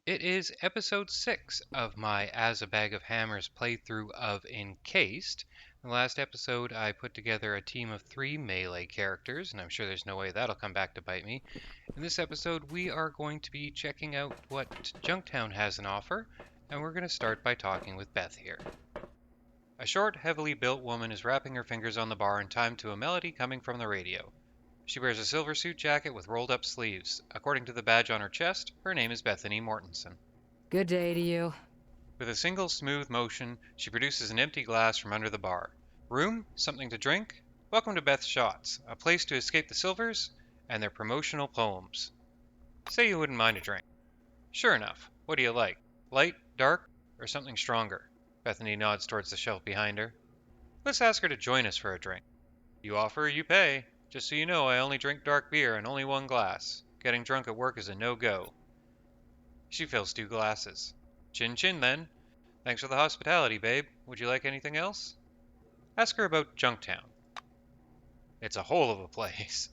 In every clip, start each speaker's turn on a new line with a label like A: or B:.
A: It is episode 6 of my As a Bag of Hammers playthrough of Encased. In the last episode, I put together a team of 3 melee characters, and I'm sure there's no way that'll come back to bite me. In this episode, we are going to be checking out what Junktown has on offer, and we're going to start by talking with Beth here. A short, heavily built woman is wrapping her fingers on the bar in time to a melody coming from the radio. She wears a silver suit jacket with rolled-up sleeves. According to the badge on her chest, her name is Bethany Mortensen.
B: Good day to you.
A: With a single smooth motion, she produces an empty glass from under the bar. Room? Something to drink? Welcome to Beth's Shots, a place to escape the Silvers and their promotional poems. Say you wouldn't mind a drink. Sure enough. What do you like? Light, dark, or something stronger? Bethany nods towards the shelf behind her. Let's ask her to join us for a drink. You offer, you pay. Just so you know, I only drink dark beer and only one glass. Getting drunk at work is a no-go. She fills 2 glasses. Chin chin, then. Thanks for the hospitality, babe. Would you like anything else? Ask her about Junktown. It's a hole of a place,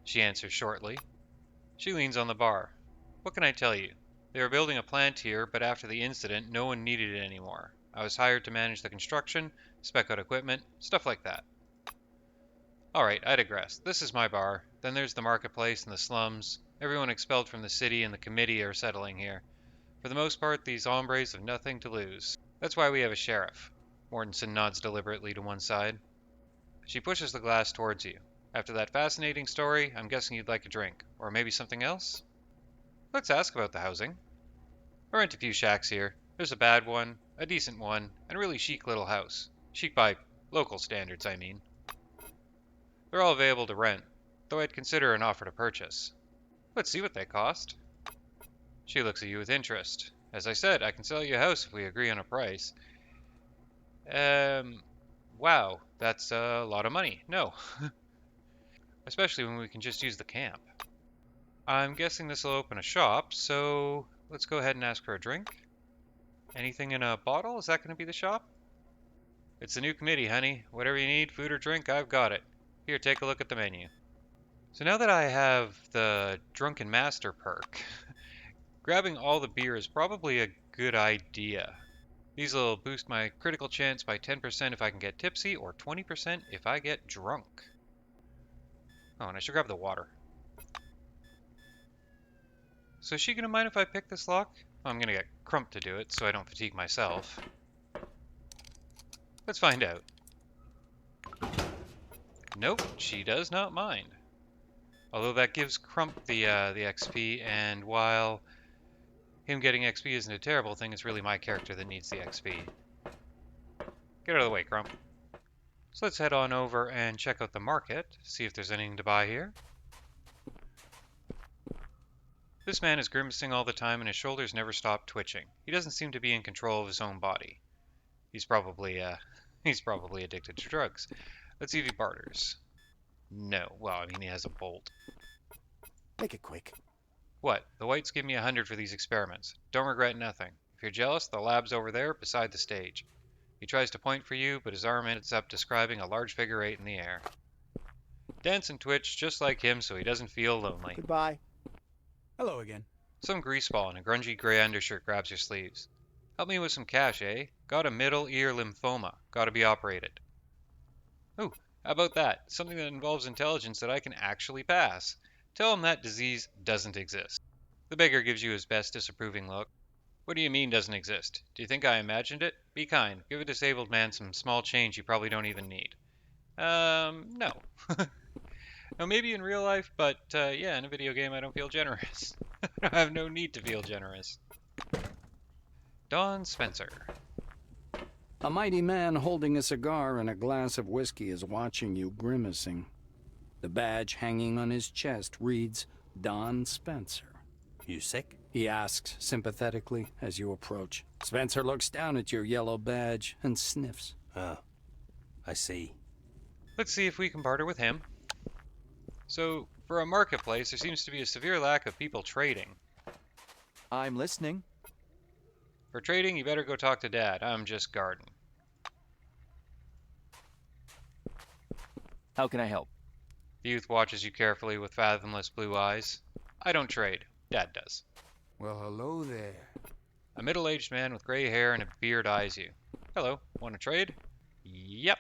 A: she answers shortly. She leans on the bar. What can I tell you? They were building a plant here, but after the incident, no one needed it anymore. I was hired to manage the construction, spec out equipment, stuff like that. Alright, I digress. This is my bar. Then there's the marketplace and the slums. Everyone expelled from the city and the committee are settling here. For the most part, these hombres have nothing to lose. That's why we have a sheriff. Mortensen nods deliberately to one side. She pushes the glass towards you. After that fascinating story, I'm guessing you'd like a drink. Or maybe something else? Let's ask about the housing. I rent a few shacks here. There's a bad one, a decent one, and a really chic little house. Chic by local standards, I mean. They're all available to rent, though I'd consider an offer to purchase. Let's see what they cost. She looks at you with interest. As I said, I can sell you a house if we agree on a price. Wow, that's a lot of money. No. Especially when we can just use the camp. I'm guessing this will open a shop, so let's go ahead and ask for a drink. Anything in a bottle? Is that going to be the shop? It's the new committee, honey. Whatever you need, food or drink, I've got it. Here, take a look at the menu. So now that I have the Drunken Master perk, grabbing all the beer is probably a good idea. These will boost my critical chance by 10% if I can get tipsy, or 20% if I get drunk. Oh, and I should grab the water. So is she gonna mind if I pick this lock? I'm gonna get Crump to do it, so I don't fatigue myself. Let's find out. Nope, she does not mind. Although that gives Crump the XP, and while him getting XP isn't a terrible thing, it's really my character that needs the XP. Get out of the way, Crump. So let's head on over and check out the market, see if there's anything to buy here. This man is grimacing all the time and his shoulders never stop twitching. He doesn't seem to be in control of his own body. He's probably addicted to drugs. Let's see if he barters. No. Well, I mean, he has a bolt.
C: Make it quick.
A: What? The whites give me 100 for these experiments. Don't regret nothing. If you're jealous, the lab's over there, beside the stage. He tries to point for you, but his arm ends up describing a large figure 8 in the air. Dance and twitch just like him so he doesn't feel lonely.
C: Goodbye. Hello again.
A: Some greaseball in a grungy gray undershirt grabs your sleeves. Help me with some cash, eh? Got a middle ear lymphoma. Gotta be operated. Ooh, how about that? Something that involves intelligence that I can actually pass. Tell him that disease doesn't exist. The beggar gives you his best disapproving look. What do you mean doesn't exist? Do you think I imagined it? Be kind. Give a disabled man some small change you probably don't even need. No. Now, maybe in real life, but yeah, in a video game I don't feel generous. I have no need to feel generous. Don Spencer.
D: A mighty man holding a cigar and a glass of whiskey is watching you grimacing. The badge hanging on his chest reads, Don Spencer.
C: You sick?
D: He asks sympathetically as you approach. Spencer looks down at your yellow badge and sniffs.
C: Oh, I see.
A: Let's see if we can barter with him. So, for a marketplace, there seems to be a severe lack of people trading.
E: I'm listening.
A: For trading, you better go talk to Dad. I'm just guarding.
E: How can I help?
A: The youth watches you carefully with fathomless blue eyes. I don't trade. Dad does.
F: Well, hello there.
A: A middle-aged man with gray hair and a beard eyes you. Hello, want to trade? Yep.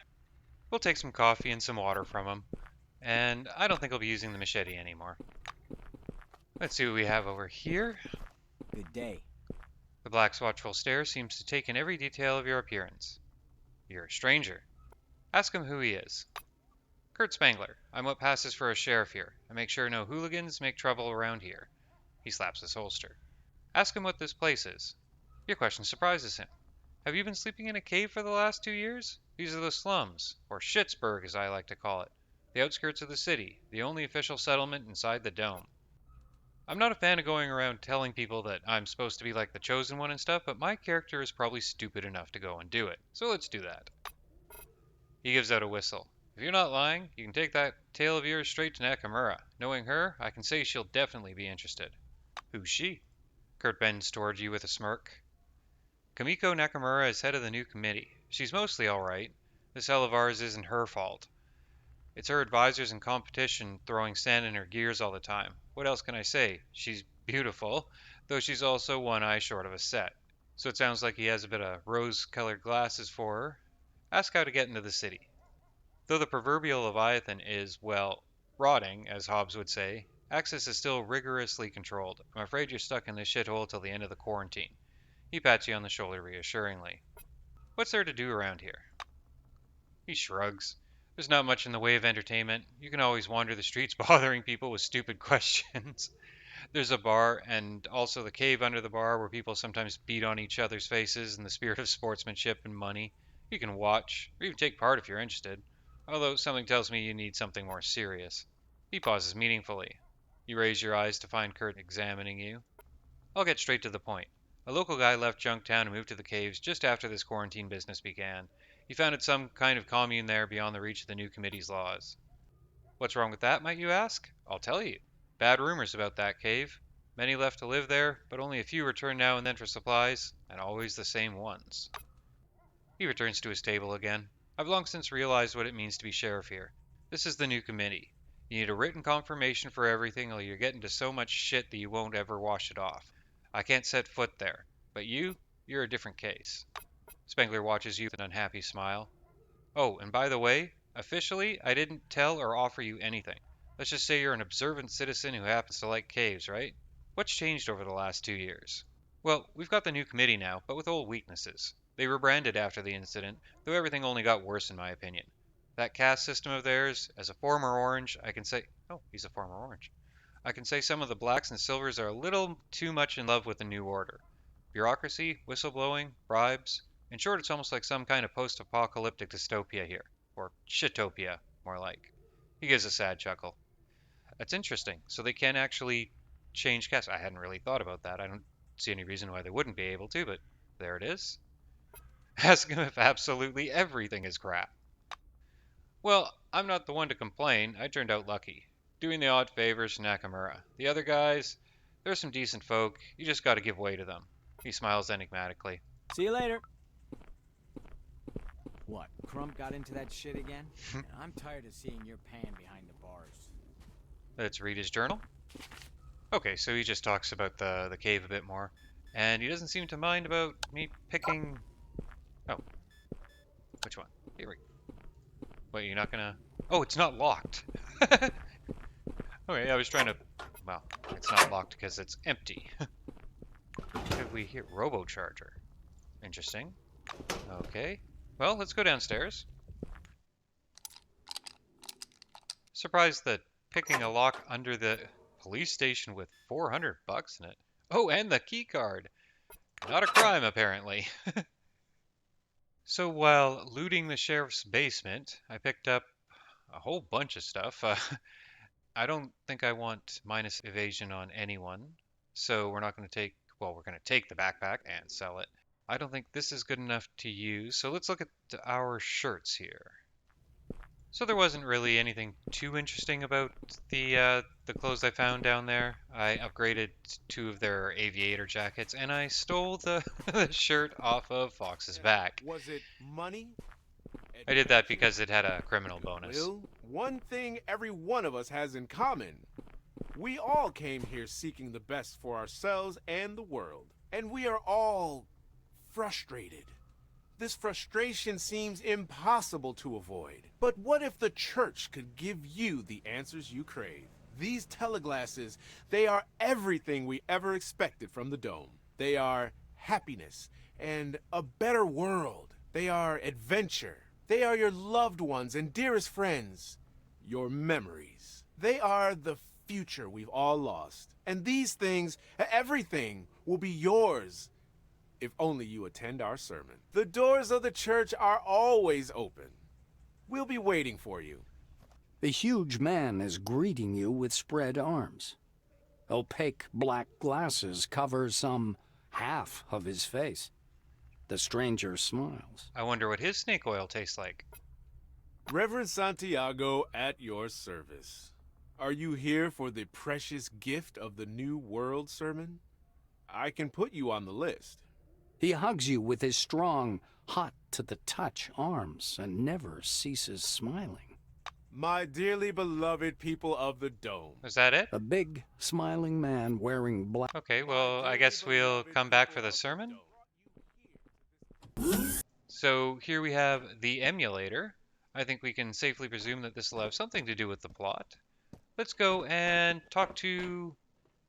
A: We'll take some coffee and some water from him. And I don't think I'll be using the machete anymore. Let's see what we have over here.
E: Good day.
A: The black's watchful stare seems to take in every detail of your appearance. You're a stranger. Ask him who he is. Kurt Spangler. I'm what passes for a sheriff here. I make sure no hooligans make trouble around here. He slaps his holster. Ask him what this place is. Your question surprises him. Have you been sleeping in a cave for the last 2 years? These are the slums, or Schittsburg as I like to call it. The outskirts of the city, the only official settlement inside the dome. I'm not a fan of going around telling people that I'm supposed to be like the chosen one and stuff, but my character is probably stupid enough to go and do it. So let's do that. He gives out a whistle. If you're not lying, you can take that tale of yours straight to Nakamura. Knowing her, I can say she'll definitely be interested. Who's she? Kurt bends toward you with a smirk. Kamiko Nakamura is head of the new committee. She's mostly alright. This hell of ours isn't her fault. It's her advisors and competition throwing sand in her gears all the time. What else can I say? She's beautiful, though she's also one eye short of a set. So it sounds like he has a bit of rose-colored glasses for her. Ask how to get into the city. Though the proverbial Leviathan is, well, rotting, as Hobbes would say, access is still rigorously controlled. I'm afraid you're stuck in this shithole till the end of the quarantine. He pats you on the shoulder reassuringly. What's there to do around here? He shrugs. There's not much in the way of entertainment. You can always wander the streets bothering people with stupid questions. There's a bar, and also the cave under the bar where people sometimes beat on each other's faces in the spirit of sportsmanship and money. You can watch, or even take part if you're interested. Although something tells me you need something more serious. He pauses meaningfully. You raise your eyes to find Kurt examining you. I'll get straight to the point. A local guy left Junktown and moved to the caves just after this quarantine business began. He founded some kind of commune there beyond the reach of the new committee's laws. What's wrong with that, might you ask? I'll tell you. Bad rumors about that cave. Many left to live there, but only a few return now and then for supplies, and always the same ones. He returns to his table again. I've long since realized what it means to be sheriff here. This is the new committee. You need a written confirmation for everything or you'll get into so much shit that you won't ever wash it off. I can't set foot there. But you're a different case. Spengler watches you with an unhappy smile. Oh, and by the way, officially, I didn't tell or offer you anything. Let's just say you're an observant citizen who happens to like caves, right? What's changed over the last 2 years? Well, we've got the new committee now, but with old weaknesses. They rebranded after the incident, though everything only got worse in my opinion. That caste system of theirs, as a former Orange, I can say... Oh, he's a former Orange. I can say some of the blacks and silvers are a little too much in love with the new order. Bureaucracy, whistleblowing, bribes. In short, it's almost like some kind of post-apocalyptic dystopia here. Or shitopia, more like. He gives a sad chuckle. That's interesting. So they can actually change caste. I hadn't really thought about that. I don't see any reason why they wouldn't be able to, but there it is. Ask him if absolutely everything is crap. Well, I'm not the one to complain. I turned out lucky. Doing the odd favors to Nakamura. The other guys, they're some decent folk. You just gotta give way to them. He smiles enigmatically.
E: See you later. What, Crump got into that shit again? I'm tired of seeing your pan behind the bars.
A: Let's read his journal. Okay, so he just talks about the cave a bit more. And he doesn't seem to mind about me picking... Oh. Which one? Here we go. Wait, you're not gonna... Oh, it's not locked. Okay, I was trying to... Well, it's not locked because it's empty. What did we hear? Robocharger. Interesting. Okay. Well, let's go downstairs. Surprised that picking a lock under the police station with $400 in it. Oh, and the key card. Not a crime, apparently. So while looting the sheriff's basement, I picked up a whole bunch of stuff. I don't think I want minus evasion on anyone, so we're not going to take, well, we're going to take the backpack and sell it. I don't think this is good enough to use, so let's look at our shirts here. So there wasn't really anything too interesting about the clothes I found down there. I upgraded 2 of their aviator jackets, and I stole the, the shirt off of Fox's back.
F: Was it money?
A: I did that because it had a criminal bonus.
F: Well, one thing every one of us has in common. We all came here seeking the best for ourselves and the world. And we are all frustrated. This frustration seems impossible to avoid. But what if the church could give you the answers you crave? These teleglasses, they are everything we ever expected from the dome. They are happiness and a better world. They are adventure. They are your loved ones and dearest friends. Your memories. They are the future we've all lost. And these things, everything, will be yours if only you attend our sermon. The doors of the church are always open. We'll be waiting for you.
D: The huge man is greeting you with spread arms. Opaque black glasses cover some half of his face. The stranger smiles.
A: I wonder what his snake oil tastes like.
F: Reverend Santiago, at your service. Are you here for the precious gift of the New World sermon? I can put you on the list.
D: He hugs you with his strong, hot-to-the-touch arms and never ceases smiling.
F: My dearly beloved people of the dome.
A: Is that it?
D: A big, smiling man wearing black...
A: Okay, well, I guess we'll come back for the sermon. So here we have the emulator. I think we can safely presume that this will have something to do with the plot. Let's go and talk to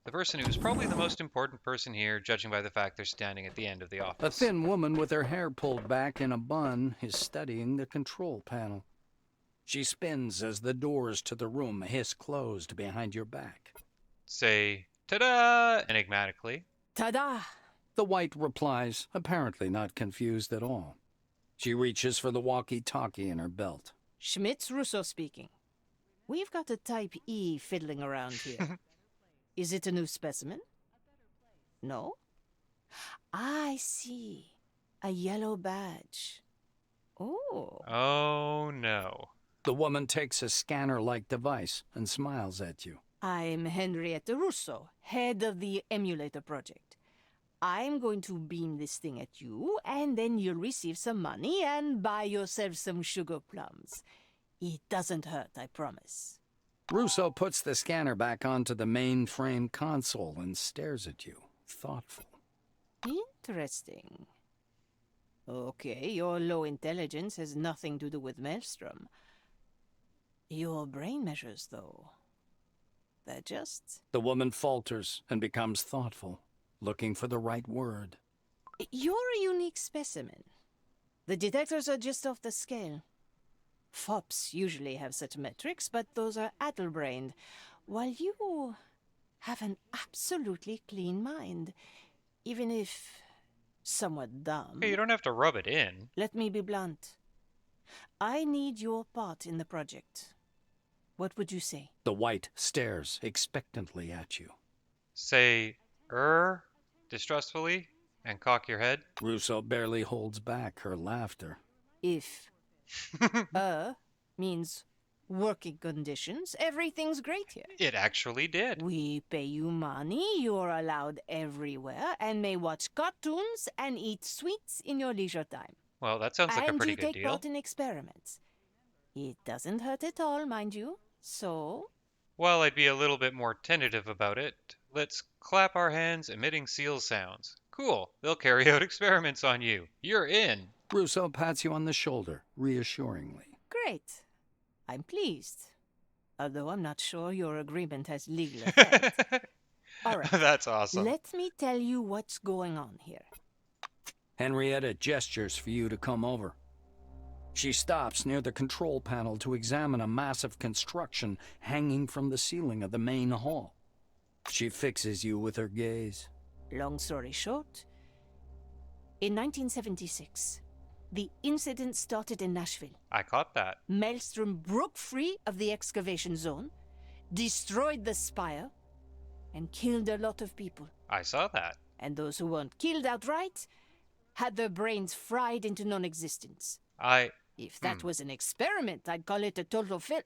A: the person who's probably the most important person here, judging by the fact they're standing at the end of the office.
D: A thin woman with her hair pulled back in a bun is studying the control panel. She spins as the doors to the room hiss closed behind your back.
A: Say, ta-da! Enigmatically.
B: Ta-da!
D: The white replies, apparently not confused at all. She reaches for the walkie-talkie in her belt.
G: Schmitz Russo speaking. We've got a Type E fiddling around here. Is it a new specimen? No? I see. A yellow badge. Oh.
A: Oh, no.
D: The woman takes a scanner-like device and smiles at you.
G: I'm Henrietta Russo, head of the emulator project. I'm going to beam this thing at you, and then you'll receive some money and buy yourself some sugar plums. It doesn't hurt, I promise.
D: Russo puts the scanner back onto the mainframe console and stares at you, thoughtful.
G: Interesting. Okay, your low intelligence has nothing to do with Maelstrom. Your brain measures, though, they're just...
D: The woman falters and becomes thoughtful, looking for the right word.
G: You're a unique specimen. The detectors are just off the scale. Fops usually have such metrics, but those are addle-brained, while you have an absolutely clean mind, even if somewhat dumb.
A: Hey, you don't have to rub it in.
G: Let me be blunt. I need your part in the project. What would you say?
D: The white stares expectantly at you.
A: Say, distrustfully, and cock your head.
D: Russo barely holds back her laughter.
G: If means working conditions, everything's great here.
A: It actually did.
G: We pay you money, you're allowed everywhere, and may watch cartoons and eat sweets in your leisure time.
A: Well, that sounds like a pretty good
G: And you take
A: deal.
G: part in experiments. It doesn't hurt at all, mind you. So,
A: While I'd be a little bit more tentative about it, let's clap our hands emitting seal sounds. Cool, they'll carry out experiments on you. You're in.
D: Russo pats you on the shoulder, reassuringly.
G: great. I'm pleased. Although I'm not sure your agreement has legal effect. All right.
A: That's awesome.
G: Let me tell you what's going on here.
D: Henrietta gestures for you to come over. She stops near the control panel to examine a massive construction hanging from the ceiling of the main hall. She fixes you with her gaze.
G: Long story short, in 1976, the incident started in Nashville.
A: I caught that.
G: Maelstrom broke free of the excavation zone, destroyed the spire, and killed a lot of people.
A: I saw that.
G: And those who weren't killed outright had their brains fried into non-existence. If that was an experiment, I'd call it a total fail.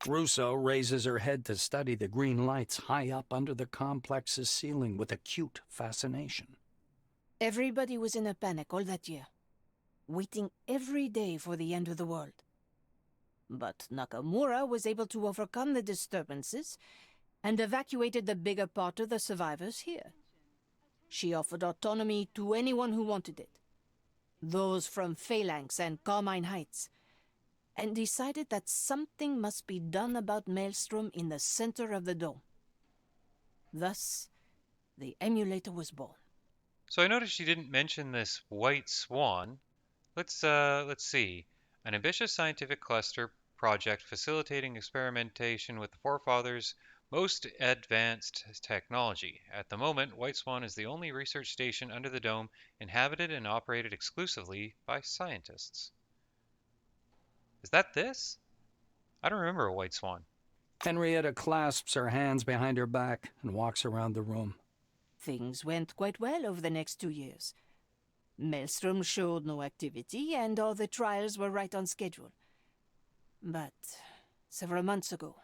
D: Russo raises her head to study the green lights high up under the complex's ceiling with acute fascination.
G: Everybody was in a panic all that year, waiting every day for the end of the world. But Nakamura was able to overcome the disturbances and evacuated the bigger part of the survivors here. She offered autonomy to anyone who wanted it, those from Phalanx and Carmine Heights, and decided that something must be done about Maelstrom in the center of the dome. Thus, the emulator was born.
A: So I noticed you didn't mention this white swan. Let's see. An ambitious scientific cluster project facilitating experimentation with the forefathers' most advanced technology. At the moment, White Swan is the only research station under the dome inhabited and operated exclusively by scientists. Is that this? I don't remember a White Swan.
D: Henrietta clasps her hands behind her back and walks around the room.
G: Things went quite well over the next 2 years. Maelstrom showed no activity, and all the trials were right on schedule. But several months ago,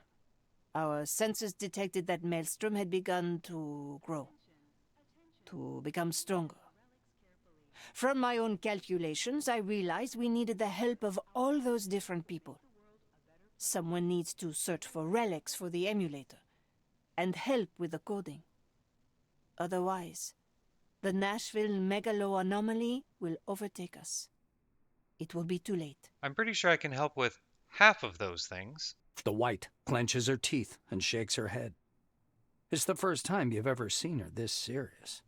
G: our sensors detected that Maelstrom had begun to grow, to become stronger. From my own calculations, I realized we needed the help of all those different people. Someone needs to search for relics for the emulator, and help with the coding. Otherwise, the Nashville megalo anomaly will overtake us. It will be too late.
A: I'm pretty sure I can help with half of those things.
D: The White clenches her teeth and shakes her head. It's the first time you've ever seen her this serious.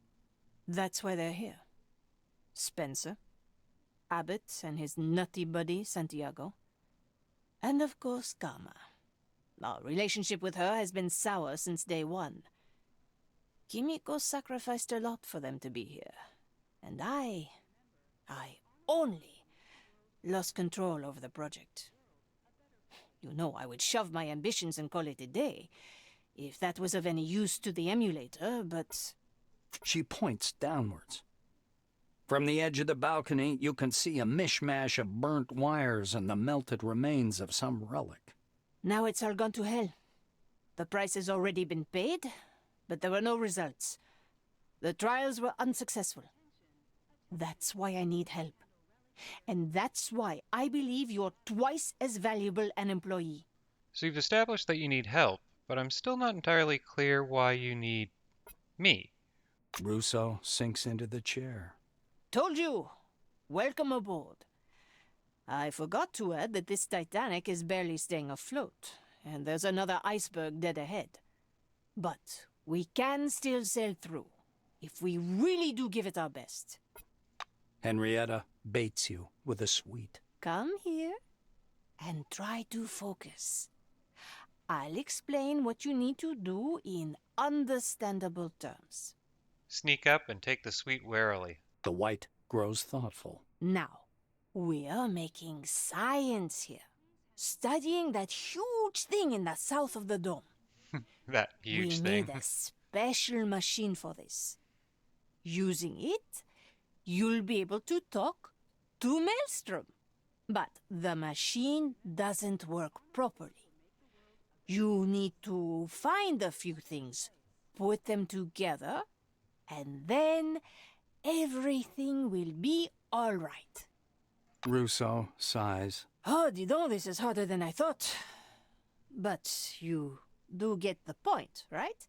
G: That's why they're here. Spencer, Abbott and his nutty buddy Santiago, and of course Karma. Our relationship with her has been sour since day one. Kimiko sacrificed a lot for them to be here, and I only lost control over the project. You know I would shove my ambitions and call it a day, if that was of any use to the emulator, but...
D: She points downwards. From the edge of the balcony, you can see a mishmash of burnt wires and the melted remains of some relic.
G: Now it's all gone to hell. The price has already been paid, but there were no results. The trials were unsuccessful. That's why I need help. And that's why I believe you're twice as valuable an employee.
A: So you've established that you need help, but I'm still not entirely clear why you need me.
D: Russo sinks into the chair.
G: Told you! Welcome aboard. I forgot to add that this Titanic is barely staying afloat, and there's another iceberg dead ahead. But we can still sail through, if we really do give it our best.
D: Henrietta baits you with a sweet.
G: Come here and try to focus. I'll explain what you need to do in understandable terms.
A: Sneak up and take the sweet warily.
D: The White grows thoughtful.
G: Now, we're making science here. Studying that huge thing in the south of the dome.
A: That huge
G: We
A: thing.
G: need a special machine for this. Using it, you'll be able to talk to Maelstrom. But the machine doesn't work properly. You need to find a few things, put them together, and then everything will be all right.
D: Russo sighs.
G: Oh, dis donc, this is harder than I thought. But you do get the point, right?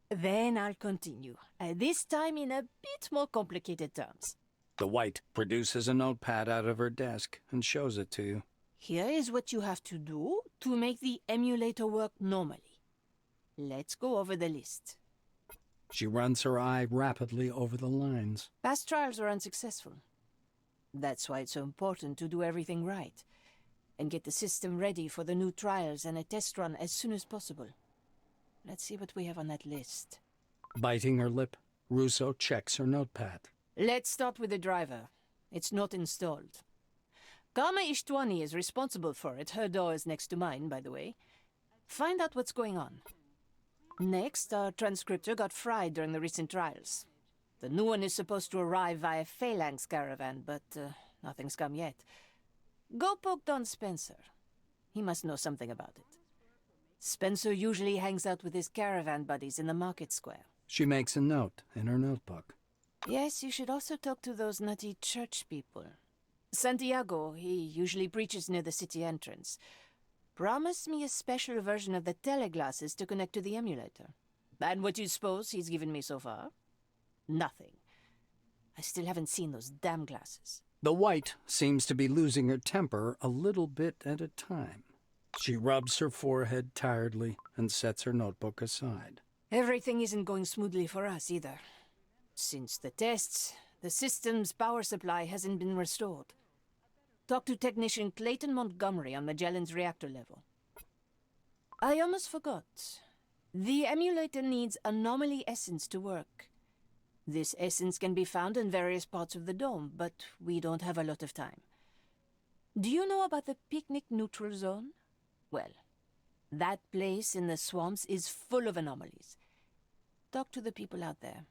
G: Then I'll continue, this time in a bit more complicated terms.
D: The White produces a notepad out of her desk and shows it to you.
G: Here is what you have to do to make the emulator work normally. Let's go over the list.
D: She runs her eye rapidly over the lines.
G: Past trials were unsuccessful. That's why it's so important to do everything right, and get the system ready for the new trials and a test run as soon as possible. Let's see what we have on that list.
D: Biting her lip, Russo checks her notepad.
G: Let's start with the driver. It's not installed. Karma Ishtwani is responsible for it. Her door is next to mine, by the way. Find out what's going on. Next, our transcriptor got fried during the recent trials. The new one is supposed to arrive via Phalanx caravan, but nothing's come yet. Go poke Don Spencer. He must know something about it. Spencer usually hangs out with his caravan buddies in the market square.
D: She makes a note in her notebook.
G: Yes, you should also talk to those nutty church people. Santiago, he usually preaches near the city entrance. Promise me a special version of the teleglasses to connect to the emulator. And what do you suppose he's given me so far? Nothing. I still haven't seen those damn glasses.
D: The White seems to be losing her temper a little bit at a time. She rubs her forehead tiredly and sets her notebook aside.
G: Everything isn't going smoothly for us either. Since the tests, the system's power supply hasn't been restored. Talk to Technician Clayton Montgomery on Magellan's reactor level. I almost forgot. The emulator needs anomaly essence to work. This essence can be found in various parts of the dome, but we don't have a lot of time. Do you know about the picnic neutral zone? Well, that place in the swamps is full of anomalies. Talk to the people out there.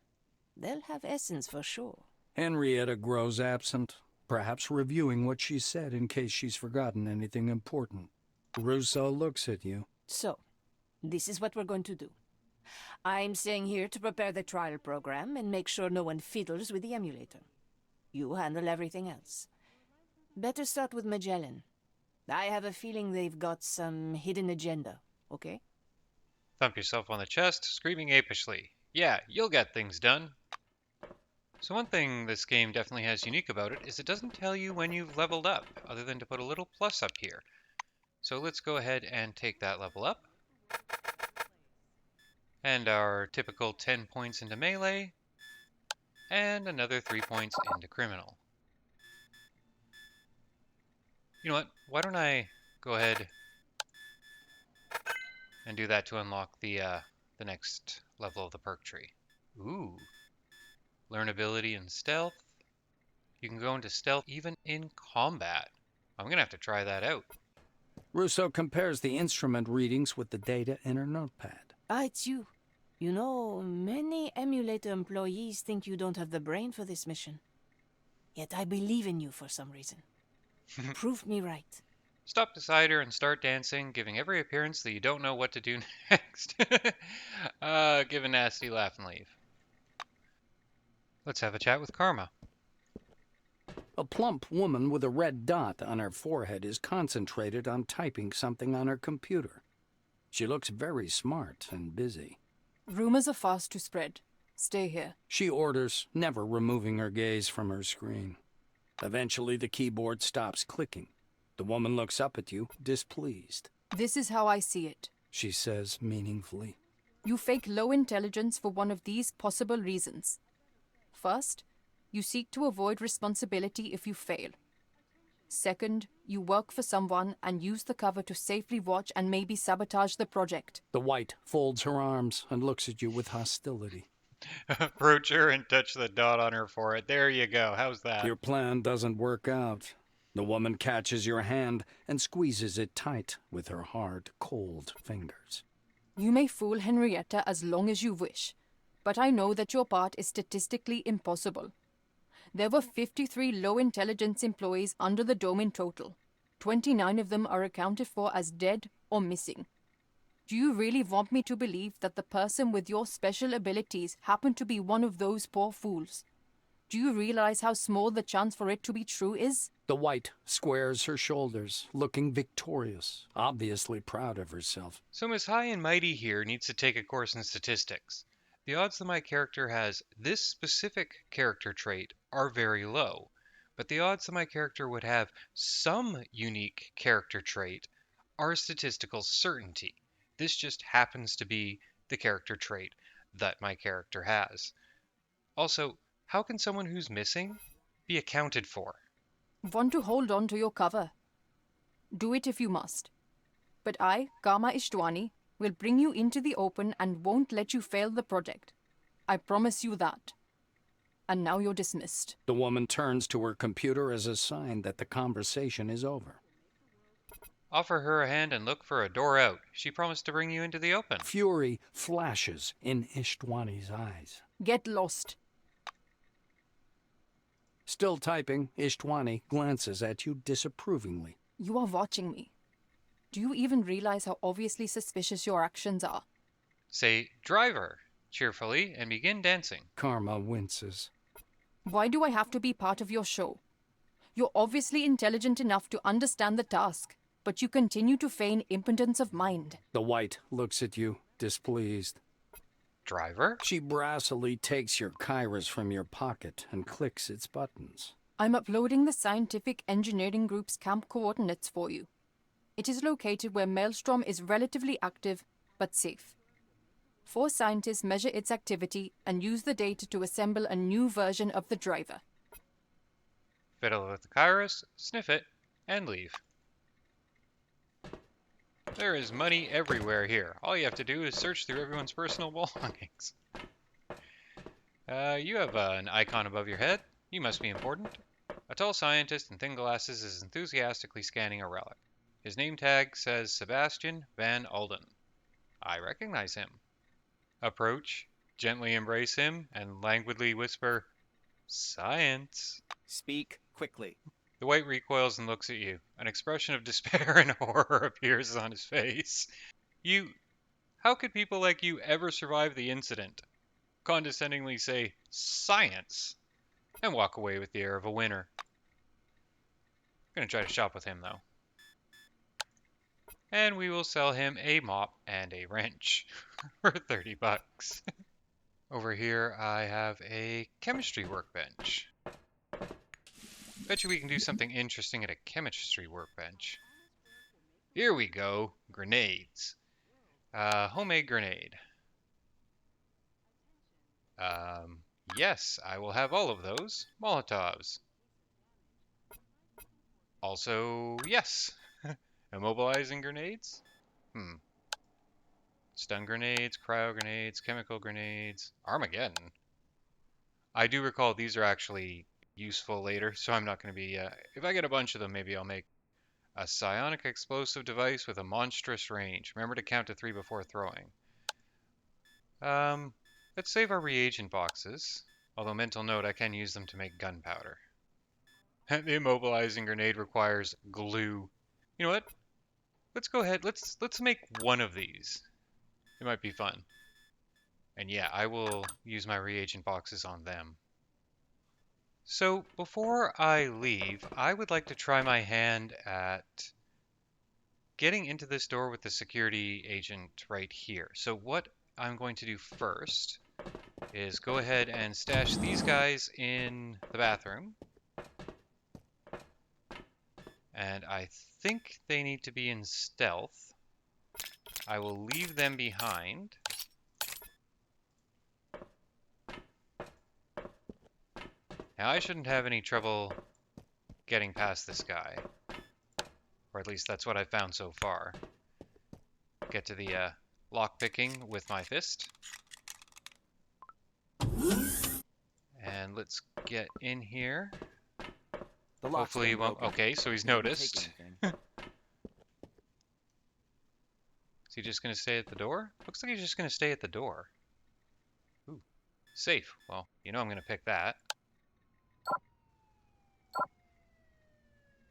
G: They'll have essence for sure.
D: Henrietta grows absent, perhaps reviewing what she said in case she's forgotten anything important. Russo looks at you.
G: So, this is what we're going to do. I'm staying here to prepare the trial program and make sure no one fiddles with the emulator. You handle everything else. Better start with Magellan. I have a feeling they've got some hidden agenda, okay?
A: Thump yourself on the chest, screaming apishly. Yeah, you'll get things done. So one thing this game definitely has unique about it is it doesn't tell you when you've leveled up, other than to put a little plus up here. So let's go ahead and take that level up. And our typical 10 points into melee, and another 3 points into criminal. You know what, why don't I go ahead and do that to unlock the next level of the perk tree. Ooh. Learn ability and stealth. You can go into stealth even in combat. I'm gonna have to try that out.
D: Russo compares the instrument readings with the data in her notepad.
G: It's you. You know, many emulator employees think you don't have the brain for this mission. Yet I believe in you for some reason. Prove me right.
A: Stop beside her and start dancing, giving every appearance that you don't know what to do next. Give a nasty laugh and leave. Let's have a chat with Karma.
D: A plump woman with a red dot on her forehead is concentrated on typing something on her computer. She looks very smart and busy.
H: Rumors are fast to spread. Stay here.
D: She orders, never removing her gaze from her screen. Eventually, the keyboard stops clicking. The woman looks up at you, displeased.
H: This is how I see it.
D: She says meaningfully.
H: You fake low intelligence for one of these possible reasons. First, you seek to avoid responsibility if you fail. Second, you work for someone and use the cover to safely watch and maybe sabotage the project.
D: The White folds her arms and looks at you with hostility.
A: Approach her and touch the dot on her forehead. There you go. How's that?
D: Your plan doesn't work out. The woman catches your hand and squeezes it tight with her hard, cold fingers.
H: You may fool Henrietta as long as you wish, but I know that your part is statistically impossible. There were 53 low-intelligence employees under the dome in total. 29 of them are accounted for as dead or missing. Do you really want me to believe that the person with your special abilities happened to be one of those poor fools? Do you realize how small the chance for it to be true is?
D: The White squares her shoulders, looking victorious, obviously proud of herself.
A: So Miss High and Mighty here needs to take a course in statistics. The odds that my character has this specific character trait are very low, but the odds that my character would have some unique character trait are a statistical certainty. This just happens to be the character trait that my character has. Also, how can someone who's missing be accounted for?
H: Want to hold on to your cover? Do it if you must. But I, Karma Ishtwani, will bring you into the open and won't let you fail the project. I promise you that. And now you're dismissed.
D: The woman turns to her computer as a sign that the conversation is over.
A: Offer her a hand and look for a door out. She promised to bring you into the open.
D: Fury flashes in Ishtwani's eyes.
H: Get lost.
D: Still typing, Ishtwani glances at you disapprovingly.
H: You are watching me. Do you even realize how obviously suspicious your actions are?
A: Say, driver, cheerfully, and begin dancing.
D: Karma winces.
H: Why do I have to be part of your show? You're obviously intelligent enough to understand the task. but you continue to feign impotence of mind.
D: The white looks at you, displeased.
A: Driver?
D: She brassily takes your kairos from your pocket and clicks its buttons.
H: I'm uploading the Scientific Engineering Group's camp coordinates for you. It is located where Maelstrom is relatively active, but safe. 4 scientists measure its activity and use the data to assemble a new version of the driver.
A: Fiddle with the Kairos, sniff it, and leave. There is money everywhere here. All you have to do is search through everyone's personal belongings. You have an icon above your head. You must be important. A tall scientist in thin glasses is enthusiastically scanning a relic. His name tag says Sebastian Van Alden. I recognize him. Approach, gently embrace him, and languidly whisper, "Science."
I: Speak quickly.
A: The white recoils and looks at you. An expression of despair and horror appears on his face. How could people like you ever survive the incident? Condescendingly say, "Science," and walk away with the air of a winner. I'm gonna try to shop with him, though. And we will sell him a mop and a wrench for 30 bucks. Over here, I have a chemistry workbench. Bet you we can do something interesting at a chemistry workbench. Here we go. Grenades. Homemade grenade. Yes, I will have all of those. Molotovs. Also, yes. Immobilizing grenades? Stun grenades, cryo grenades, chemical grenades, Armageddon. I do recall these are actually useful later, so I'm not going to be... if I get a bunch of them, maybe I'll make a psionic explosive device with a monstrous range. Remember to count to 3 before throwing. Let's save our reagent boxes. Although, mental note, I can use them to make gunpowder. The immobilizing grenade requires glue. You know what? Let's go ahead. Let's make one of these. It might be fun. And yeah, I will use my reagent boxes on them. So, before I leave, I would like to try my hand at getting into this door with the security agent right here. So what I'm going to do first is go ahead and stash these guys in the bathroom. And I think they need to be in stealth. I will leave them behind. Now, I shouldn't have any trouble getting past this guy. Or at least that's what I've found so far. Get to the lockpicking with my fist. And let's get in here.
I: The lock's
A: Hopefully he
I: been
A: won't...
I: broken.
A: Okay, so he's
I: Didn't take
A: noticed.
I: anything.
A: Is he just going to stay at the door? Looks like he's just going to stay at the door. Ooh, safe. Well, you know I'm going to pick that.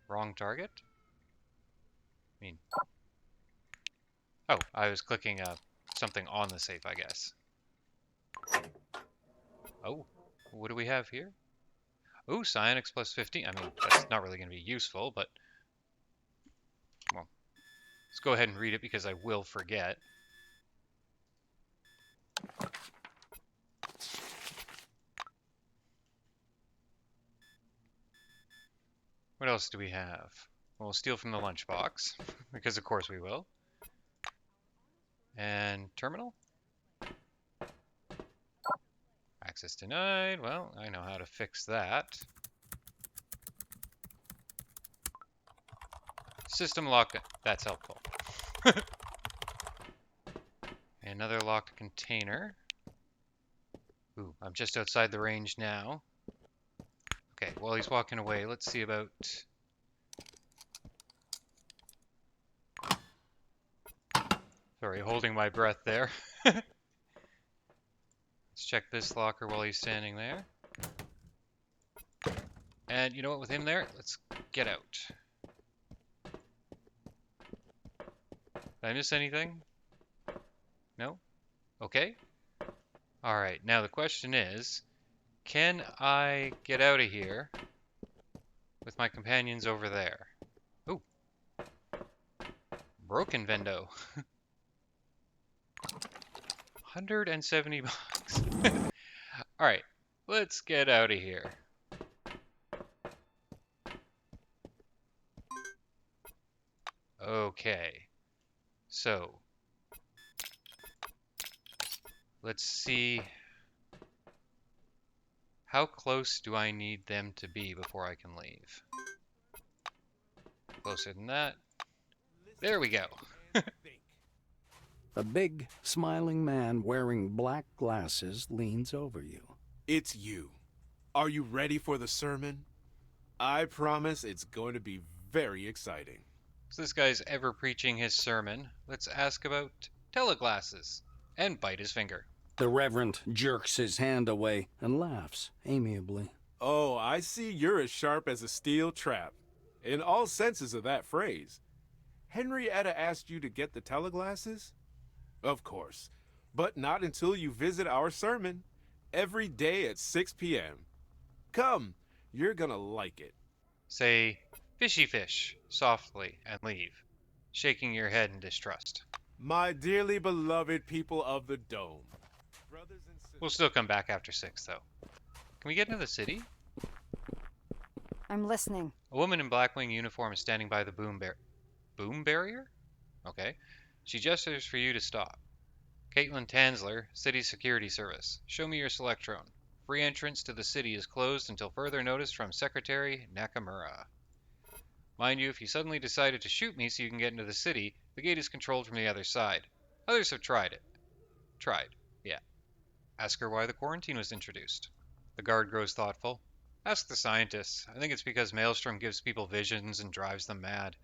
A: Wrong target? I mean... Oh, I was clicking something on the safe, I guess. Oh, what do we have here? Ooh, psionics plus 15. I mean, that's not really going to be useful, but... Well, let's go ahead and read it because I will forget. What else do we have? We'll steal from the lunchbox, because of course we will. And terminal? Access denied. Well, I know how to fix that. System locked. That's helpful. Another locked container. Ooh, I'm just outside the range now. Okay, while he's walking away, let's see about... Sorry, holding my breath there. Let's check this locker while he's standing there. And you know what, with him there, let's get out. Did I miss anything? No? Okay. Alright, now the question is, can I get out of here with my companions over there? Ooh. Broken Vendo. 170 bucks. Alright, let's get out of here. Okay. So, let's see. How close do I need them to be before I can leave? Closer than that. There we go.
D: A big, smiling man wearing black glasses leans over you.
F: It's you. Are you ready for the sermon? I promise it's going to be very exciting.
A: So this guy's ever preaching his sermon. Let's ask about teleglasses. And bite his finger.
D: The Reverend jerks his hand away and laughs amiably.
F: Oh, I see you're as sharp as a steel trap. In all senses of that phrase. Henrietta asked you to get the teleglasses? Of course. But not until you visit our sermon. Every day at 6 p.m. Come, you're gonna like it.
A: Say, fishy fish, softly, and leave, shaking your head in distrust.
F: My dearly beloved people of the Dome. Brothers and sisters.
A: We'll still come back after 6, though. Can we get into the city?
J: I'm listening.
A: A woman in Blackwing uniform is standing by the boom barrier? Okay. She gestures for you to stop. Caitlin Tansler, City Security Service. Show me your Selectron. Free entrance to the city is closed until further notice from Secretary Nakamura. Mind you, if you suddenly decided to shoot me so you can get into the city, the gate is controlled from the other side. Others have tried it. Yeah. Ask her why the quarantine was introduced. The guard grows thoughtful. Ask the scientists. I think it's because Maelstrom gives people visions and drives them mad.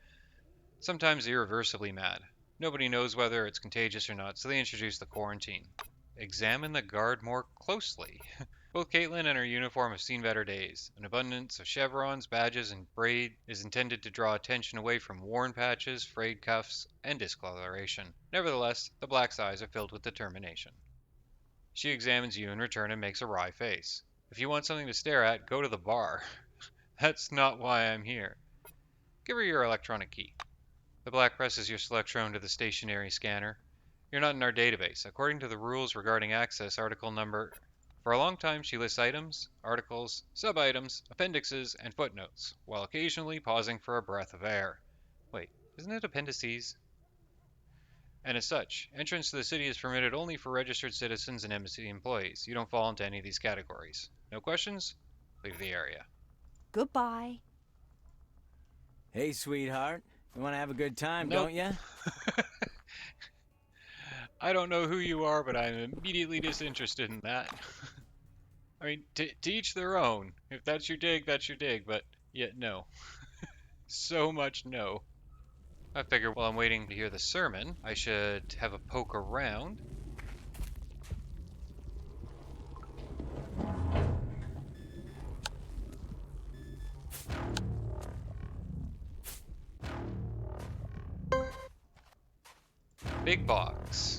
A: Sometimes irreversibly mad. Nobody knows whether it's contagious or not, so they introduce the quarantine. Examine the guard more closely. Both Caitlin and her uniform have seen better days. An abundance of chevrons, badges, and braid is intended to draw attention away from worn patches, frayed cuffs, and discoloration. Nevertheless, the black's eyes are filled with determination. She examines you in return and makes a wry face. If you want something to stare at, go to the bar. That's not why I'm here. Give her your electronic key. The black presses your Selectron to the stationary scanner. You're not in our database. According to the rules regarding access, article number... For a long time, she lists items, articles, sub-items, appendixes, and footnotes, while occasionally pausing for a breath of air. Wait, isn't it appendices? And as such, entrance to the city is permitted only for registered citizens and embassy employees. You don't fall into any of these categories. No questions? Leave the area.
J: Goodbye.
E: Hey, sweetheart. You want to have a good time,
A: Nope.
E: don't ya?
A: I don't know who you are, but I'm immediately disinterested in that. I mean, to each their own. If that's your dig, that's your dig, but yet no. So much no. I figure while I'm waiting to hear the sermon, I should have a poke around. Big box.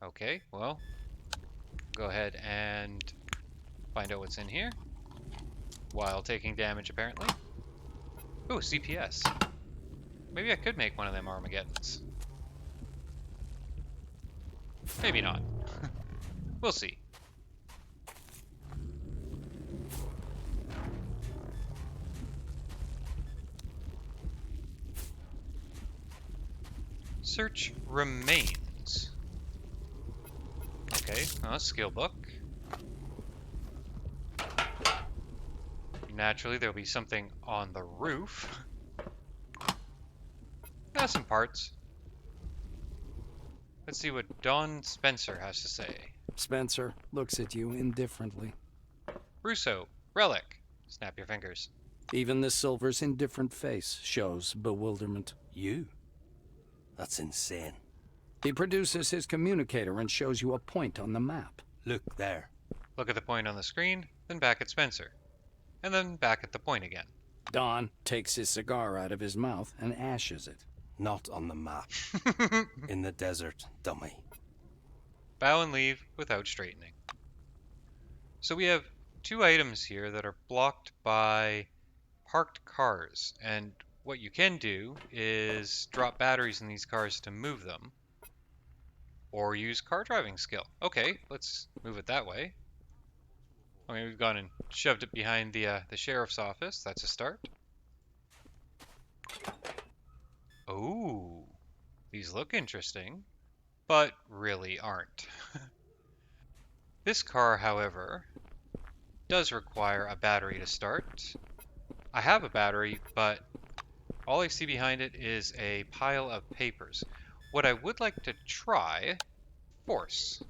A: Okay, well, go ahead and find out what's in here. While taking damage, apparently. Ooh, CPS. Maybe I could make one of them Armageddons. Maybe not. We'll see. Search remains. Okay, skill book. Naturally, there'll be something on the roof. Some parts. Let's see what Don Spencer has to say.
D: Spencer looks at you indifferently.
A: Russo, relic. Snap your fingers.
D: Even the silver's indifferent face shows bewilderment.
C: You? That's insane.
D: He produces his communicator and shows you a point on the map.
C: Look there.
A: Look at the point on the screen, then back at Spencer. And then back at the point again.
D: Don takes his cigar out of his mouth and ashes it.
C: Not on the map. In the desert, dummy.
A: Bow and leave without straightening. So we have two items here that are blocked by parked cars, and what you can do is drop batteries in these cars to move them, or use car driving skill. Okay, let's move it that way. I mean, we've gone and shoved it behind the sheriff's office. That's a start. Oh, these look interesting, but really aren't. This car, however, does require a battery to start. I have a battery, but all I see behind it is a pile of papers. What I would like to try, force.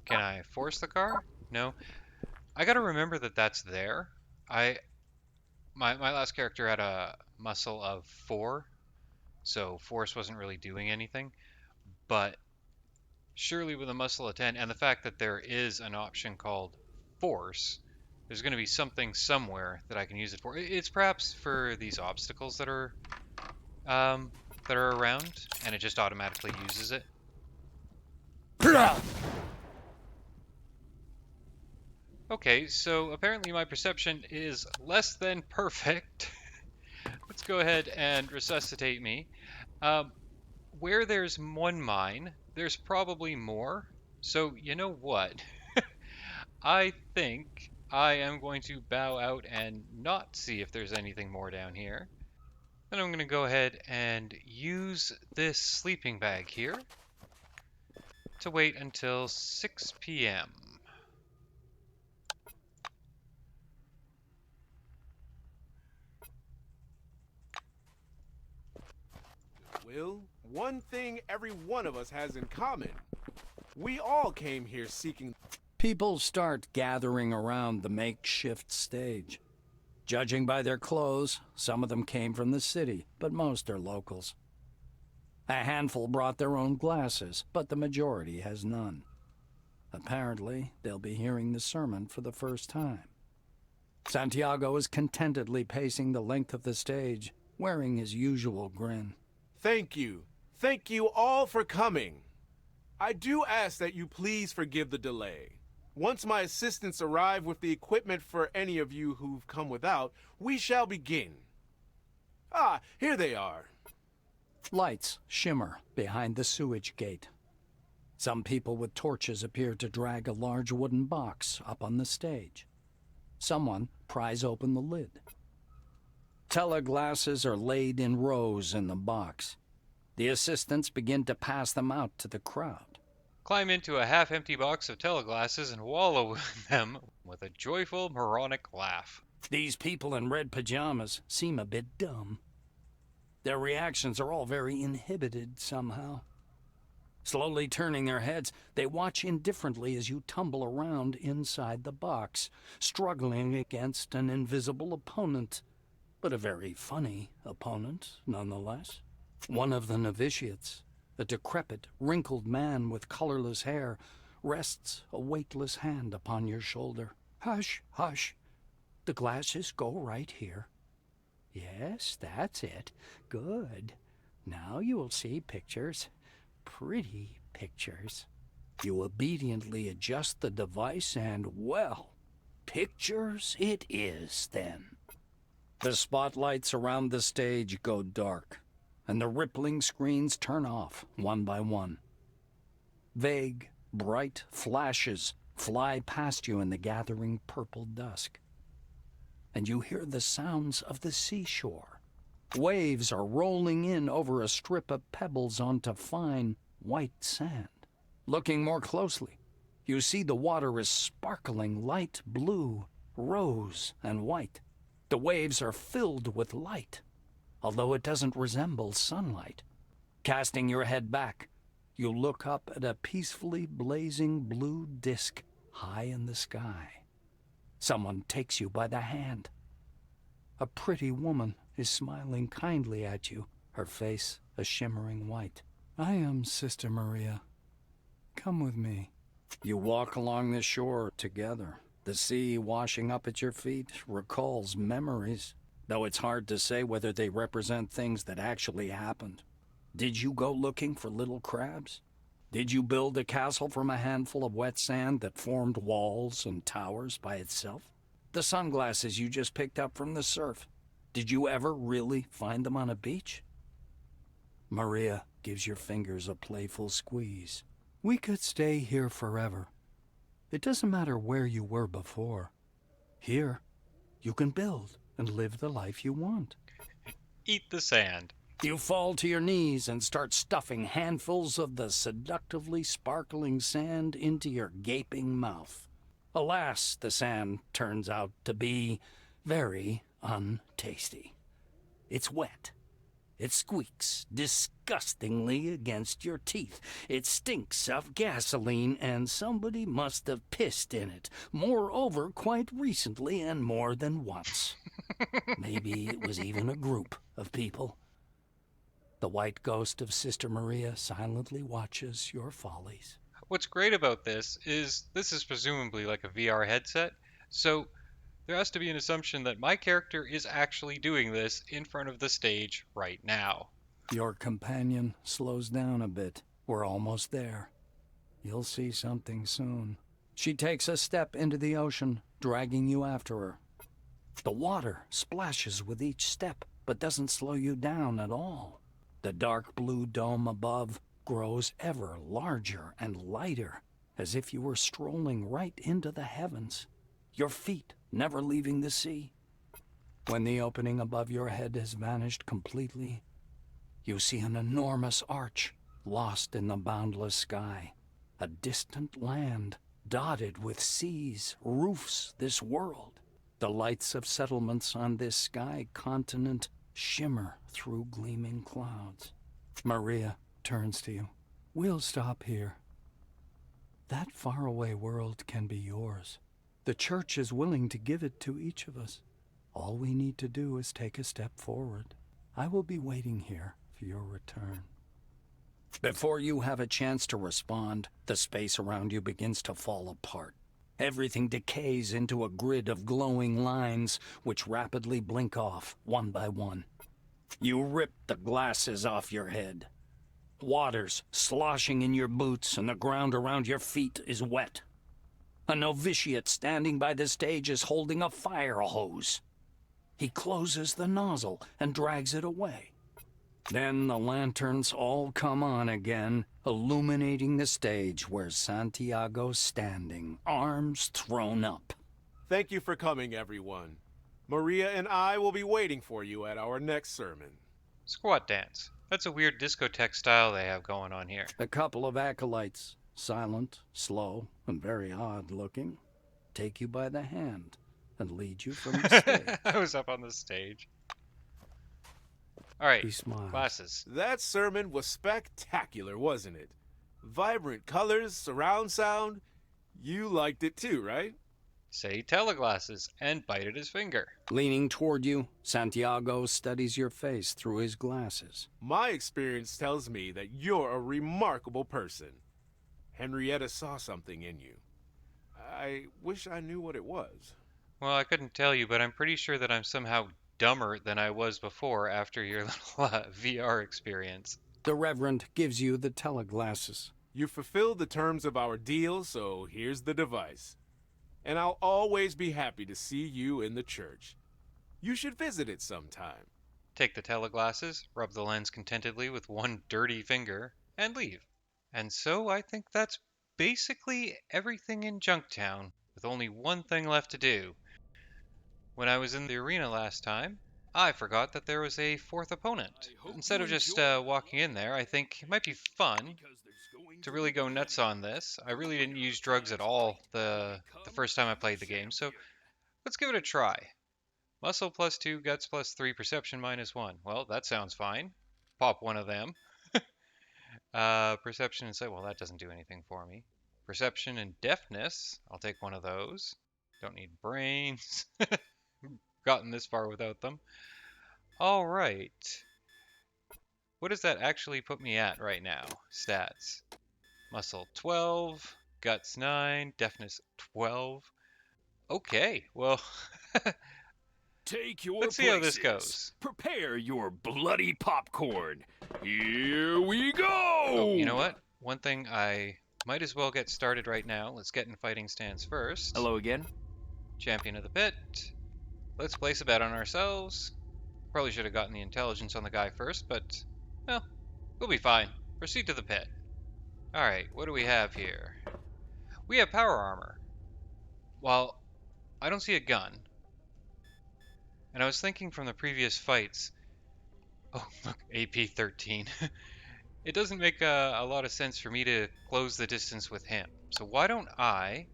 A: Can I force the car? No. I gotta remember that that's there. My last character had a muscle of 4, so force wasn't really doing anything. But surely with a muscle of 10, and the fact that there is an option called force, there's going to be something somewhere that I can use it for. It's perhaps for these obstacles that are around, and it just automatically uses it. Okay, so apparently my perception is less than perfect. Let's go ahead and resuscitate me. Where there's one mine, there's probably more. So you know what? I think I am going to bow out and not see if there's anything more down here. Then I'm going to go ahead and use this sleeping bag here to wait until 6 p.m.
F: Will, one thing every one of us has in common. We all came here seeking...
D: People start gathering around the makeshift stage. Judging by their clothes, some of them came from the city, but most are locals. A handful brought their own glasses, but the majority has none. Apparently, they'll be hearing the sermon for the first time. Santiago is contentedly pacing the length of the stage, wearing his usual grin.
F: Thank you. Thank you all for coming. I do ask that you please forgive the delay. Once my assistants arrive with the equipment for any of you who've come without, we shall begin. Ah, here they are.
D: Lights shimmer behind the sewage gate. Some people with torches appear to drag a large wooden box up on the stage. Someone pries open the lid. Teleglasses are laid in rows in the box. The assistants begin to pass them out to the crowd.
A: Climb into a half-empty box of teleglasses and wallow in them with a joyful, moronic laugh.
D: These people in red pajamas seem a bit dumb. Their reactions are all very inhibited somehow. Slowly turning their heads, they watch indifferently as you tumble around inside the box, struggling against an invisible opponent, but a very funny opponent nonetheless. One of the novitiates, a decrepit, wrinkled man with colorless hair, rests a weightless hand upon your shoulder. Hush, hush. The glasses go right here. Yes, that's it. Good. Now you will see pictures. Pretty pictures. You obediently adjust the device and, well, pictures it is then. The spotlights around the stage go dark, and the rippling screens turn off one by one. Vague, bright flashes fly past you in the gathering purple dusk. And you hear the sounds of the seashore. Waves are rolling in over a strip of pebbles onto fine, white sand. Looking more closely, you see the water is sparkling light blue, rose, and white. The waves are filled with light, although it doesn't resemble sunlight. Casting your head back, you look up at a peacefully blazing blue disk high in the sky. Someone takes you by the hand. A pretty woman is smiling kindly at you, her face a shimmering white. I am Sister Maria. Come with me. You walk along the shore together. The sea washing up at your feet recalls memories, though it's hard to say whether they represent things that actually happened. Did you go looking for little crabs? Did you build a castle from a handful of wet sand that formed walls and towers by itself? The sunglasses you just picked up from the surf, Did you ever really find them on a beach? Maria gives your fingers a playful squeeze. We could stay here forever. It doesn't matter where you were before. Here, you can build and live the life you want.
A: Eat the sand.
D: You fall to your knees and start stuffing handfuls of the seductively sparkling sand into your gaping mouth. Alas, the sand turns out to be very untasty. It's wet. It squeaks disgustingly against your teeth. It stinks of gasoline, and somebody must have pissed in it. Moreover, quite recently and more than once. Maybe it was even a group of people. The white ghost of Sister Maria silently watches your follies.
A: What's great about this is presumably like a VR headset, so there has to be an assumption that my character is actually doing this in front of the stage right now.
D: Your companion slows down a bit. We're almost there. You'll see something soon. She takes a step into the ocean, dragging you after her. The water splashes with each step, but doesn't slow you down at all. The dark blue dome above grows ever larger and lighter, as if you were strolling right into the heavens, your feet never leaving the sea. When the opening above your head has vanished completely, you see an enormous arch lost in the boundless sky, a distant land dotted with seas, roofs this world. The lights of settlements on this sky continent shimmer through gleaming clouds. Maria turns to you. We'll stop here. That faraway world can be yours. The church is willing to give it to each of us. All we need to do is take a step forward. I will be waiting here for your return. Before you have a chance to respond, the space around you begins to fall apart. Everything decays into a grid of glowing lines which rapidly blink off, one by one. You rip the glasses off your head. Water's sloshing in your boots and the ground around your feet is wet. A novitiate standing by the stage is holding a fire hose. He closes the nozzle and drags it away. Then the lanterns all come on again, illuminating the stage where Santiago's standing, arms thrown up.
F: Thank you for coming, everyone. Maria and I will be waiting for you at our next sermon.
A: Squat dance. That's a weird discotheque style they have going on here.
D: A couple of acolytes, silent, slow, and very odd-looking, take you by the hand and lead you from the stage.
A: I was up on the stage. All right,
D: He smiles.
A: glasses.
F: That sermon was spectacular, wasn't it? Vibrant colors, surround sound. You liked it too, right?
A: Say teleglasses and bite at his finger.
D: Leaning toward you, Santiago studies your face through his glasses.
F: My experience tells me that you're a remarkable person. Henrietta saw something in you. I wish I knew what it was.
A: Well, I couldn't tell you, but I'm pretty sure that I'm somehow dumber than I was before after your little VR experience.
D: The Reverend gives you the teleglasses.
F: You fulfilled the terms of our deal, so here's the device. And I'll always be happy to see you in the church. You should visit it sometime.
A: Take the teleglasses, rub the lens contentedly with one dirty finger, and leave. And so I think that's basically everything in Junktown, with only one thing left to do. When I was in the arena last time, I forgot that there was a fourth opponent. Instead of just walking in there, I think it might be fun to really go nuts on this. I really didn't use drugs at all the first time I played the game, so let's give it a try. Muscle +2, guts +3, perception -1. Well, that sounds fine. Pop one of them. Perception and sight, well, that doesn't do anything for me. Perception and deafness, I'll take one of those. Don't need brains. Gotten this far without them. All right. What does that actually put me at right now? Stats. Muscle 12, guts 9, deafness 12. Okay, well,
J: Take your
A: let's see how this
J: places.
A: goes.
J: Prepare your bloody popcorn. Here we go!
A: Oh, you know what? One thing I might as well get started right now. Let's get in fighting stance first.
I: Hello again.
A: Champion of the pit. Let's place a bet on ourselves. Probably should have gotten the intelligence on the guy first, but, well, we'll be fine. Proceed to the pit. Alright, what do we have here? We have power armor. Well, I don't see a gun. And I was thinking from the previous fights... Oh, look, AP-13. It doesn't make a lot of sense for me to close the distance with him. So why don't I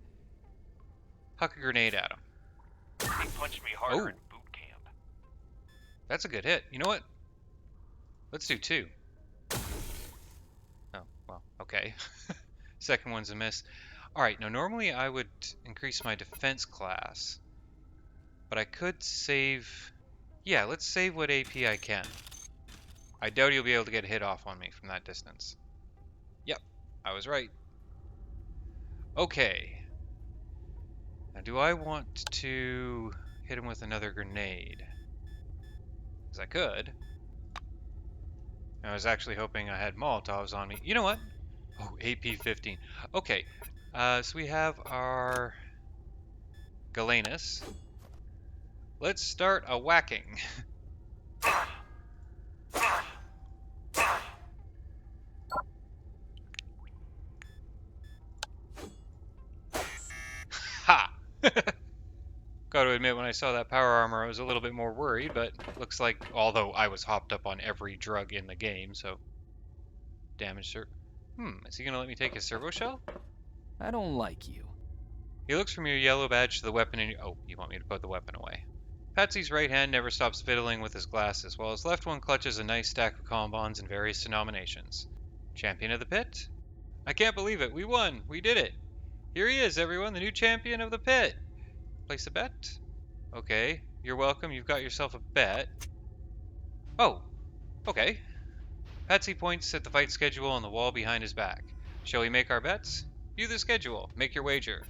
A: huck a grenade at him?
J: He punched me harder in boot camp.
A: That's a good hit. You know what? Let's do 2. Oh, well, okay. Second one's a miss. Alright, now normally I would increase my defense class. But I could save... Yeah, let's save what AP I can. I doubt he'll be able to get a hit off on me from that distance. Yep, I was right. Okay. Now, do I want to hit him with another grenade? Because I could. I was actually hoping I had Molotovs on me. You know what? Oh, AP-15. Okay, so we have our Galenus. Let's start a whacking. Ha! Gotta admit, when I saw that power armor, I was a little bit more worried, but looks like, although I was hopped up on every drug in the game, so... Damage, sir. Is he gonna let me take his servo shell?
D: I don't like you.
A: He looks from your yellow badge to the weapon in your... Oh, you want me to put the weapon away. Patsy's right hand never stops fiddling with his glasses, while his left one clutches a nice stack of combons in various denominations. Champion of the pit? I can't believe it. We won. We did it. Here he is, everyone, the new champion of the pit. Place a bet? Okay, you're welcome. You've got yourself a bet. Oh, okay. Patsy points at the fight schedule on the wall behind his back. Shall we make our bets? View the schedule. Make your wager.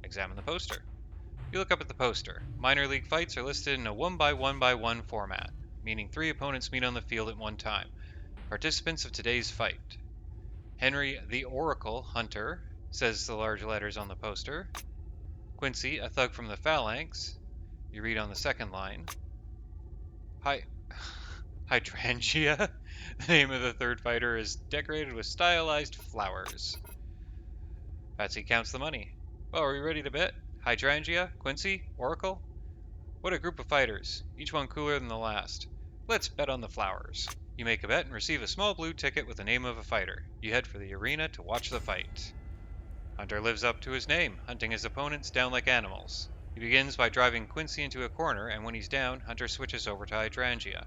A: Examine the poster. You look up at the poster. Minor league fights are listed in a 1x1x1 format, meaning 3 opponents meet on the field at one time. Participants of today's fight. Henry the Oracle Hunter, says the large letters on the poster. Quincy, a thug from the Phalanx. You read on the second line. Hydrangea. The name of the third fighter is decorated with stylized flowers. Patsy counts the money. Well, are we ready to bet? Hydrangea, Quincy, Oracle? What a group of fighters, each one cooler than the last. Let's bet on the flowers. You make a bet and receive a small blue ticket with the name of a fighter. You head for the arena to watch the fight. Hunter lives up to his name, hunting his opponents down like animals. He begins by driving Quincy into a corner, and when he's down, Hunter switches over to Hydrangea,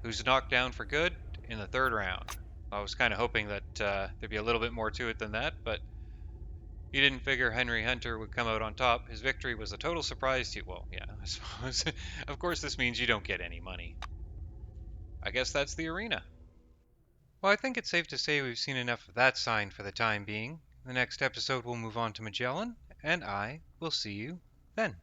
A: who's knocked down for good in the 3rd round. I was kind of hoping that there'd be a little bit more to it than that, but he didn't figure Henry Hunter would come out on top. His victory was a total surprise to you. Well, yeah, I suppose. Of course, this means you don't get any money. I guess that's the arena. Well, I think it's safe to say we've seen enough of that sign for the time being. The next episode we'll move on to Magellan, and I will see you then.